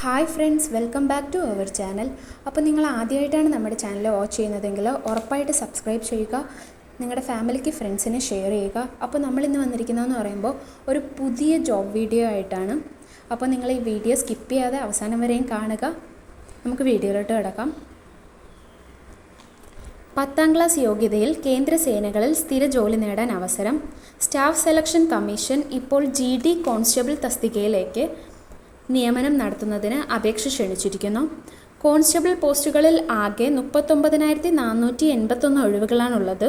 Hi friends, welcome back to our channel. അപ്പോൾ നിങ്ങൾ ആദ്യമായിട്ടാണ് നമ്മുടെ ചാനൽ വാച്ച് ചെയ്യുന്നതെങ്കിൽ ഉറപ്പായിട്ട് സബ്സ്ക്രൈബ് ചെയ്യുക, നിങ്ങളുടെ ഫാമിലിക്ക് ഫ്രണ്ട്സിനെ ഷെയർ ചെയ്യുക. അപ്പോൾ നമ്മളിന്ന് വന്നിരിക്കുന്നതെന്ന് പറയുമ്പോൾ ഒരു പുതിയ ജോബ് വീഡിയോ ആയിട്ടാണ്. അപ്പോൾ നിങ്ങൾ ഈ വീഡിയോ സ്കിപ്പ് ചെയ്യാതെ അവസാനം വരെയും കാണുക. നമുക്ക് വീഡിയോയിലോട്ട് കിടക്കാം. 10ാം ക്ലാസ് യോഗ്യതയിൽ കേന്ദ്ര സേനകളിൽ സ്ഥിര ജോലി നേടാൻ അവസരം. സ്റ്റാഫ് സെലക്ഷൻ കമ്മീഷൻ ഇപ്പോൾ GD കോൺസ്റ്റബിൾ തസ്തികയിലേക്ക് നിയമനം നടത്തുന്നതിന് അപേക്ഷ ക്ഷണിച്ചിരിക്കുന്നു. കോൺസ്റ്റബിൾ പോസ്റ്റുകളിൽ ആകെ 39,481 ഒഴിവുകളാണുള്ളത്.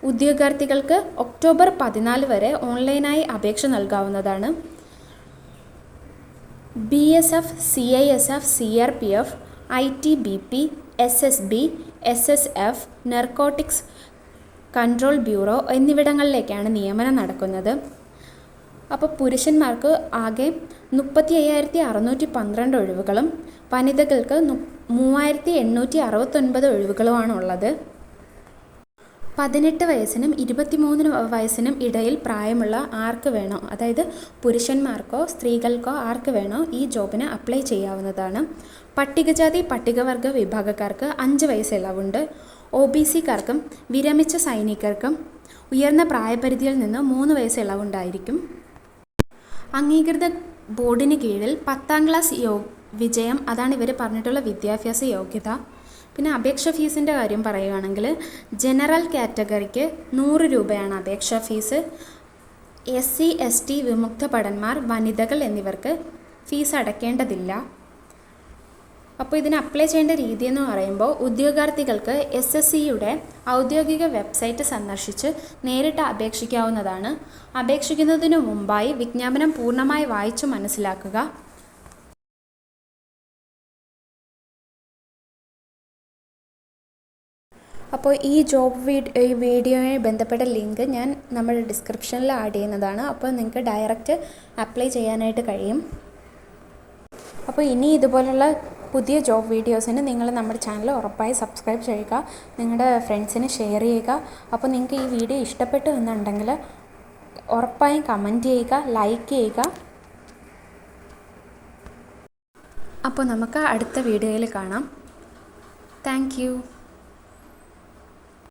ഉദ്യോഗാർത്ഥികൾക്ക് ഒക്ടോബർ 14 വരെ ഓൺലൈനായി അപേക്ഷ നൽകാവുന്നതാണ്. BSF, CISF, CRPF, ITBP, SSB, SSF, narcotics control bureau എന്നിവിടങ്ങളിലേക്കാണ് നിയമനം നടക്കുന്നത്. അപ്പോൾ പുരുഷന്മാർക്ക് ആകെ 35,612 ഒഴിവുകളും വനിതകൾക്ക് 3,869 ഒഴിവുകളുമാണ് ഉള്ളത്. 18 വയസ്സിനും 23 വയസ്സിനും ഇടയിൽ പ്രായമുള്ള ആർക്ക് വേണോ, അതായത് പുരുഷന്മാർക്കോ സ്ത്രീകൾക്കോ ആർക്ക് വേണോ ഈ ജോബിന് അപ്ലൈ ചെയ്യാവുന്നതാണ്. പട്ടികജാതി പട്ടികവർഗ വിഭാഗക്കാർക്ക് 5 വയസ്സ് ഇളവുണ്ട്. OBC-കാർക്കും വിരമിച്ച സൈനികർക്കും ഉയർന്ന പ്രായപരിധിയിൽ നിന്ന് 3 വയസ്സ് ഇളവുണ്ടായിരിക്കും. അംഗീകൃത ബോർഡിന് കീഴിൽ 10ാം ക്ലാസ് വിജയം, അതാണ് ഇവർ പറഞ്ഞിട്ടുള്ള വിദ്യാഭ്യാസ യോഗ്യത. പിന്നെ അപേക്ഷ ഫീസിൻ്റെ കാര്യം പറയുകയാണെങ്കിൽ ജനറൽ കാറ്റഗറിക്ക് 100 രൂപയാണ് അപേക്ഷാ ഫീസ്. SC, ST, വിമുക്ത ഭടന്മാർ, വനിതകൾ എന്നിവർക്ക് ഫീസ് അടയ്ക്കേണ്ടതില്ല. അപ്പോൾ ഇതിന് അപ്ലൈ ചെയ്യേണ്ട രീതി എന്ന് പറയുമ്പോൾ ഉദ്യോഗാർത്ഥികൾക്ക് SSCയുടെ ഔദ്യോഗിക വെബ്സൈറ്റ് സന്ദർശിച്ച് നേരിട്ട് അപേക്ഷിക്കാവുന്നതാണ്. അപേക്ഷിക്കുന്നതിനു മുമ്പായി വിജ്ഞാപനം പൂർണ്ണമായി വായിച്ചു മനസ്സിലാക്കുക. അപ്പോൾ ഈ ജോബ് വീഡിയോയുമായി ബന്ധപ്പെട്ട ലിങ്ക് ഞാൻ നമ്മുടെ ഡിസ്ക്രിപ്ഷനിൽ ആഡ് ചെയ്യുന്നതാണ്. അപ്പോൾ നിങ്ങൾക്ക് ഡയറക്റ്റ് അപ്ലൈ ചെയ്യാനായിട്ട് കഴിയും. അപ്പോൾ ഇനി ഇതുപോലുള്ള പുതിയ ജോബ് വീഡിയോസിന് നിങ്ങൾ നമ്മുടെ ചാനൽ ഉറപ്പായി സബ്സ്ക്രൈബ് ചെയ്യുക, നിങ്ങളുടെ ഫ്രണ്ട്സിന് ഷെയർ ചെയ്യുക. അപ്പോൾ നിങ്ങൾക്ക് ഈ വീഡിയോ ഇഷ്ടപ്പെട്ടു എന്നുണ്ടെങ്കിൽ ഉറപ്പായും കമൻറ്റ് ചെയ്യുക, ലൈക്ക് ചെയ്യുക. അപ്പോൾ നമുക്ക് അടുത്ത വീഡിയോയിൽ കാണാം. Thank you.